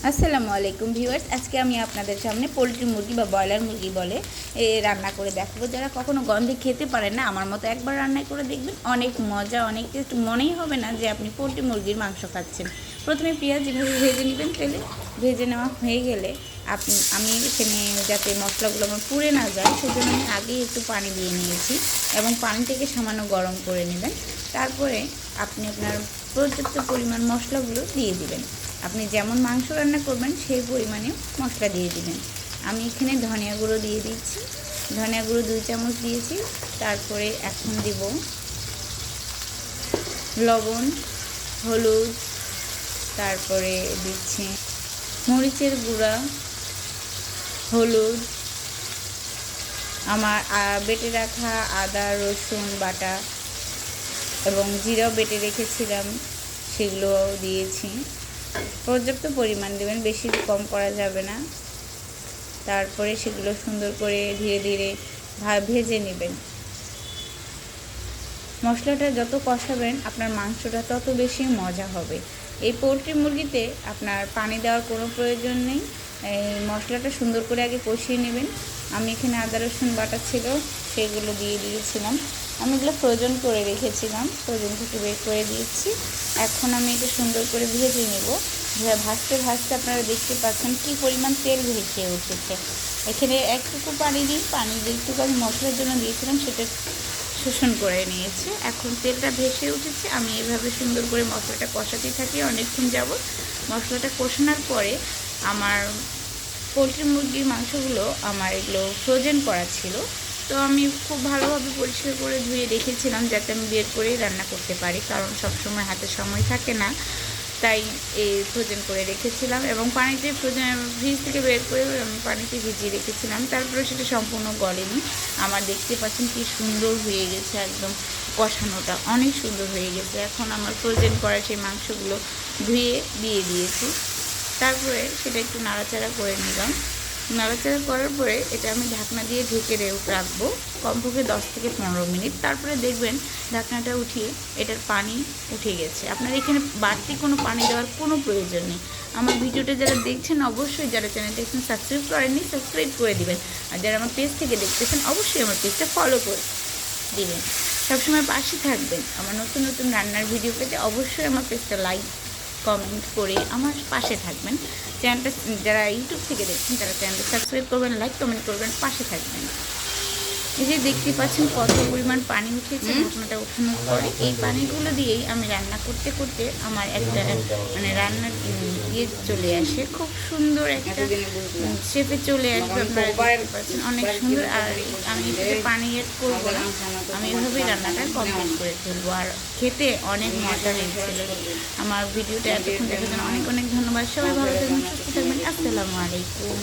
আসসালামু আলাইকুম ভিউয়ার্স, আজকে আমি আপনাদের সামনে পোলট্রি মুরগি বা ব্রয়লার মুরগি বলে রান্না করে দেখাবো। যারা কখনো গন্ধে খেতে পারেন না, আমার মতো একবার রান্না করে দেখবেন, অনেক মজা, অনেক টেস্ট, মনেই হবে না যে আপনি পোলট্রি মুরগির মাংস খাচ্ছেন। প্রথমে পেঁয়াজ এভাবে ভেজে নেবেন, তেলে ভেজে নেওয়া হয়ে গেলে আমি এখানে যাতে মশলাগুলো আমার পুড়ে না যায় সেজন্য আমি আগেই একটু পানি দিয়ে নিয়েছি এবং পানিটাকে সামান্য গরম করে নেবেন। তারপরে আপনি আপনার পর্যাপ্ত পরিমাণ মশলাগুলো দিয়ে দিবেন। আপনি যেমন মাংস রান্না করবেন সেই পরিমাণে মশলা দিয়ে দিবেন। আমি এখানে ধনিয়া গুঁড়ো দিয়ে দিচ্ছি, ধনিয়া গুঁড়ো 2 চামচ দিয়েছি। তারপরে এখন দিব লবণ, হলুদ, তারপরে দিচ্ছি মরিচের গুঁড়া, হলুদ, আমার বেটে রাখা আদা রসুন বাটা এবং জিরাও বেটে রেখেছিলাম, সেগুলো দিয়েছি। পর্যাপ্ত পরিমাণ দেবেন, বেশি কম করা যাবে না। তারপরে সেগুলো সুন্দর করে ধীরে ধীরে ভেজে নেবেন। মশলাটা যত কষাবেন আপনার মাংসটা তত বেশি মজা হবে। এই পোলট্রি মুরগিতে আপনার পানি দেওয়ার কোনো প্রয়োজন নেই। এই মশলাটা সুন্দর করে আগে কষিয়ে নেবেন। আমি এখানে আদা রসুন বাটা ছিল সেগুলো দিয়ে দিয়েছিলাম। আমি এগুলো ফ্রোজেন করে রেখেছিলাম, ফ্রোজেন থেকে বের করে দিয়েছি। এখন আমি এটা সুন্দর করে ভেজে নেব। ভাজতে ভাজতে আপনারা দেখতে পাচ্ছেন কী পরিমাণ তেল ভেসে উঠেছে। এখানে একটুকু পানি দিই, পানি যেটুকু আমি মশলার জন্য দিয়েছিলাম সেটা শোষণ করে নিয়েছে। এখন তেলটা ভেসে উঠেছে। আমি এভাবে সুন্দর করে মশলাটা কষাতে থাকি অনেকক্ষণ যাবত। মশলাটা কষানোর পরে আমার পোলট্রি মুরগির মাংসগুলো আমার এগুলো ফ্রোজেন করা ছিল, তো আমি খুব ভালোভাবে পরিষ্কার করে ধুয়ে রেখেছিলাম যাতে আমি বের করেই রান্না করতে পারি, কারণ সবসময় হাতে সময় থাকে না, তাই এই ফ্রোজেন করে রেখেছিলাম এবং পানিতে ফ্রিজ থেকে বের করে আমি পানিতে ভিজিয়ে রেখেছিলাম। তারপরে সেটা সম্পূর্ণ গলেনি। আমার দেখতে পাচ্ছেন কি সুন্দর হয়ে গেছে, একদম কষানোটা অনেক সুন্দর হয়ে গেছে। এখন আমার ফ্রোজেন করা সেই মাংসগুলো ধুয়ে দিয়ে দিয়েছি। তারপরে সেটা একটু নাড়াচাড়া করে নিলাম। নাড়াচাড়া করার পরে এটা আমি ঢাকনা দিয়ে ঢেকে রাখবো কমপক্ষে 10 থেকে 15 মিনিট। তারপরে দেখবেন ঢাকনাটা উঠিয়ে এটার পানি উঠে গেছে। আপনার এখানে বাড়তি কোনো পানি দেওয়ার কোনো প্রয়োজন নেই। আমার ভিডিওটা যারা দেখছেন অবশ্যই, যারা চ্যানেলটা এখন সাবস্ক্রাইব করেননি সাবস্ক্রাইব করে দিবেন, আর যারা আমার পেজ থেকে দেখতেছেন অবশ্যই আমার পেজটা ফলো করে দিবেন। সবসময় পাশে থাকবেন। আমার নতুন নতুন রান্নার ভিডিও পেতে অবশ্যই আমার পেজটা লাইক কমেন্ট করে আমার পাশে থাকবেন। চ্যানেলটা যারা ইউটিউব থেকে দেখছেন তারা চ্যানেলটা সাবস্ক্রাইব করবেন, লাইক কমেন্ট করবেন, পাশে থাকবেন। এই যে দেখতে পাচ্ছেন কত পরিমাণ পানি উঠেছে ঢাকনাটা ওঠানোর পরে। এই পানিগুলো দিয়েই আমি রান্না করতে করতে আমার একটা রান্নার ইয়ে চলে আসে, খুব সুন্দর একটা শেপে চলে আসবে। আপনারা দেখতে পাচ্ছেন অনেক সুন্দর। আর আমি এটাতে পানি এড করবো না, আমি এভাবেই রান্নাটা কমপ্লিট করে ফেলবো। আর খেতে অনেক মজা হয়েছিল। আমার ভিডিওটা এতক্ষণ দেখার জন্য অনেক অনেক ধন্যবাদ। সবাই ভালো থাকবেন, সুস্থ থাকবেন। আসসালামু আলাইকুম।